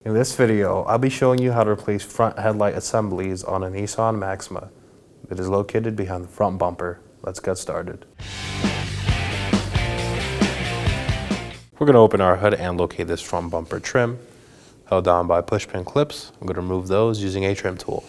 In this video, I'll be showing you how to replace front headlight assemblies on a Nissan Maxima that is located behind the front bumper. Let's get started. We're going to open our hood and locate this front bumper trim, held down by push pin clips. I'm going to remove those using a trim tool.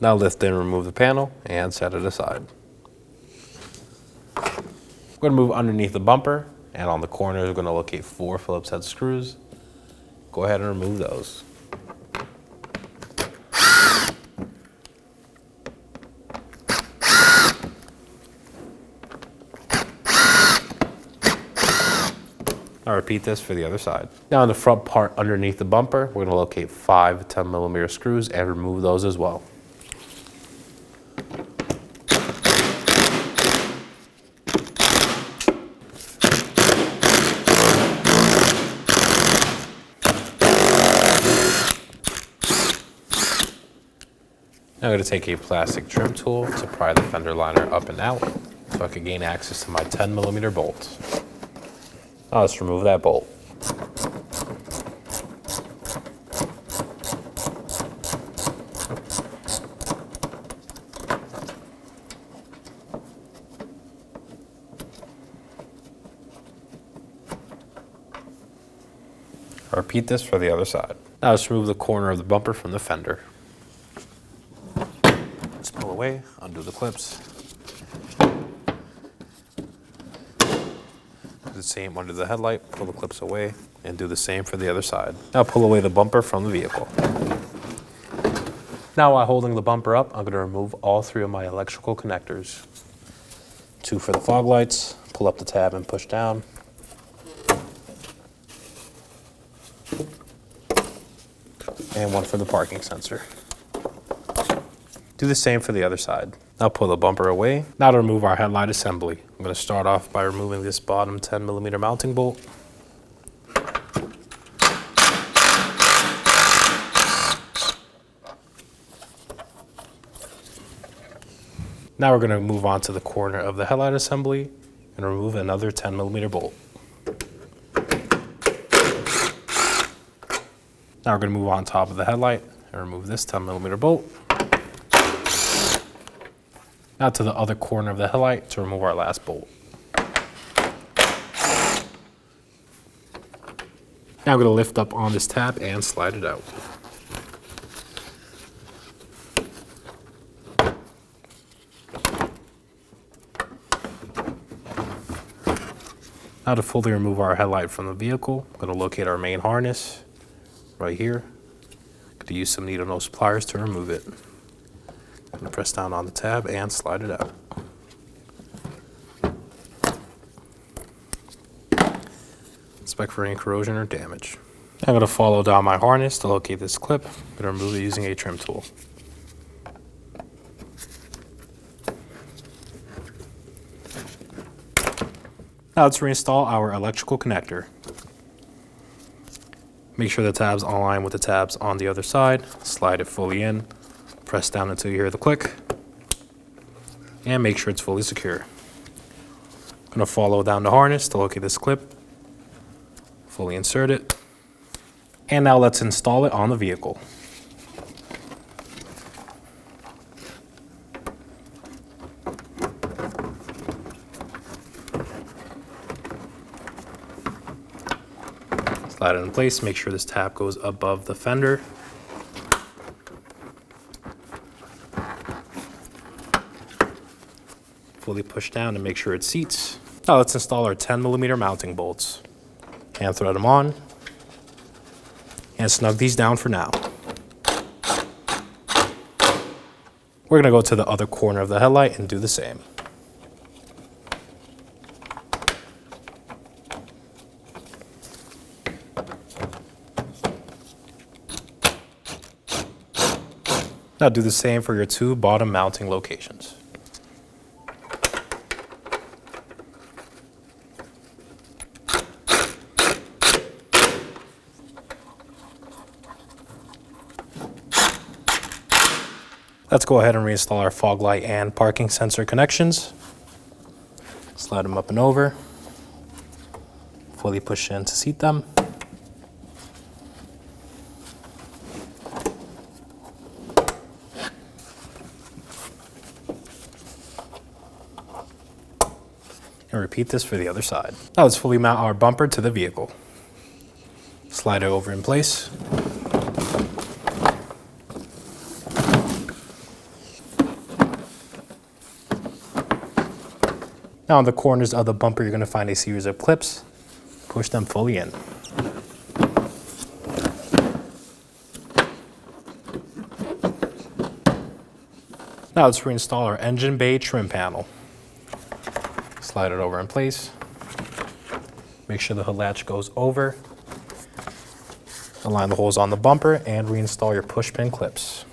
Now lift and remove the panel and set it aside. We're going to move underneath the bumper, and on the corners we're going to locate 4 Phillips head screws. Go ahead and remove those. I'll repeat this for the other side. Now in the front part underneath the bumper, we're going to locate 5 10mm screws and remove those as well. Now I'm going to take a plastic trim tool to pry the fender liner up and out so I can gain access to my 10mm bolt. Now let's remove that bolt. I'll repeat this for the other side. Now let's remove the corner of the bumper from the fender. Pull away, undo the clips. Do the same under the headlight, pull the clips away, and do the same for the other side. Now pull away the bumper from the vehicle. Now while holding the bumper up, I'm going to remove all 3 of my electrical connectors. 2 for the fog lights, pull up the tab and push down. And 1 for the parking sensor. Do the same for the other side. Now pull the bumper away. Now to remove our headlight assembly, I'm going to start off by removing this bottom 10mm mounting bolt. Now we're going to move on to the corner of the headlight assembly and remove another 10mm bolt. Now we're going to move on top of the headlight and remove this 10mm bolt. Now to the other corner of the headlight to remove our last bolt. Now I'm going to lift up on this tab and slide it out. Now to fully remove our headlight from the vehicle, I'm going to locate our main harness right here. I'm going to use some needle nose pliers to remove it. I'm going to press down on the tab and slide it out. Inspect for any corrosion or damage. I'm going to follow down my harness to locate this clip. I'm going to remove it using a trim tool. Now let's reinstall our electrical connector. Make sure the tabs align with the tabs on the other side. Slide it fully in. Press down until you hear the click, and make sure it's fully secure. I'm going to follow down the harness to locate this clip, fully insert it, and now let's install it on the vehicle. Slide it in place, make sure this tab goes above the fender. Fully push down and make sure it seats. Now let's install our 10mm mounting bolts. Hand thread them on and snug these down for now. We're going to go to the other corner of the headlight and do the same. Now do the same for your 2 bottom mounting locations. Let's go ahead and reinstall our fog light and parking sensor connections. Slide them up and over. Fully push in to seat them. And repeat this for the other side. Now let's fully mount our bumper to the vehicle. Slide it over in place. Now on the corners of the bumper, you're going to find a series of clips. Push them fully in. Now let's reinstall our engine bay trim panel. Slide it over in place. Make sure the hood latch goes over. Align the holes on the bumper and reinstall your push pin clips.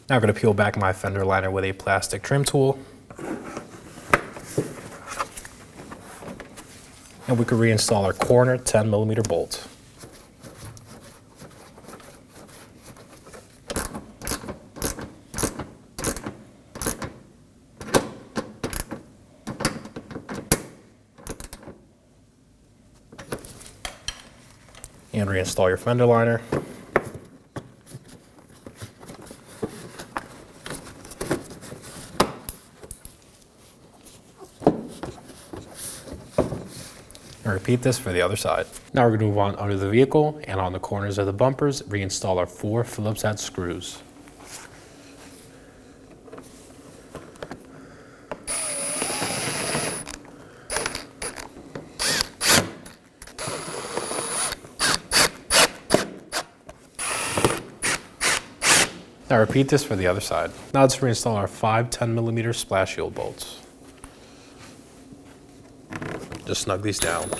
Now I'm going to peel back my fender liner with a plastic trim tool. And we can reinstall our corner 10mm bolt. And reinstall your fender liner. And repeat this for the other side. Now we're going to move on under the vehicle, and on the corners of the bumpers, reinstall our 4 Phillips head screws. Now repeat this for the other side. Now let's reinstall our 5 10mm splash shield bolts. Just snug these down.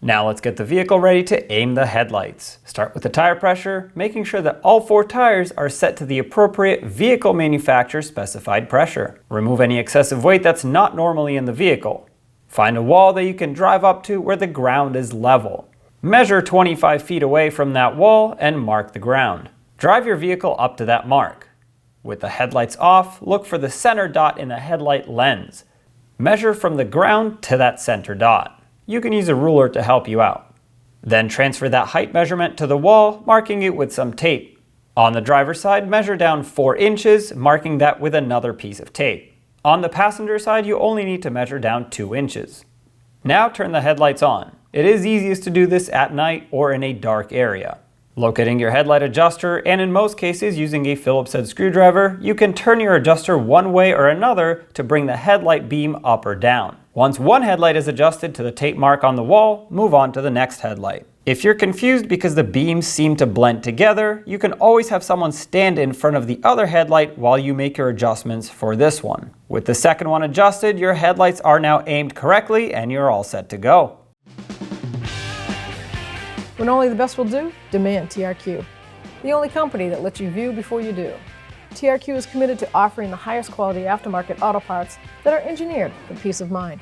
Now let's get the vehicle ready to aim the headlights. Start with the tire pressure, making sure that all 4 tires are set to the appropriate vehicle manufacturer specified pressure. Remove any excessive weight that's not normally in the vehicle. Find a wall that you can drive up to where the ground is level. Measure 25 feet away from that wall and mark the ground. Drive your vehicle up to that mark. With the headlights off, look for the center dot in the headlight lens. Measure from the ground to that center dot. You can use a ruler to help you out. Then transfer that height measurement to the wall, marking it with some tape. On the driver's side, measure down 4 inches, marking that with another piece of tape. On the passenger side, you only need to measure down 2 inches. Now turn the headlights on. It is easiest to do this at night or in a dark area. Locating your headlight adjuster, and in most cases using a Phillips head screwdriver, you can turn your adjuster one way or another to bring the headlight beam up or down. Once one headlight is adjusted to the tape mark on the wall, move on to the next headlight. If you're confused because the beams seem to blend together, you can always have someone stand in front of the other headlight while you make your adjustments for this one. With the second one adjusted, your headlights are now aimed correctly and you're all set to go. When only the best will do, demand TRQ. The only company that lets you view before you do. TRQ is committed to offering the highest quality aftermarket auto parts that are engineered for peace of mind.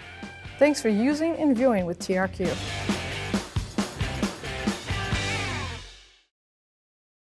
Thanks for using and viewing with TRQ.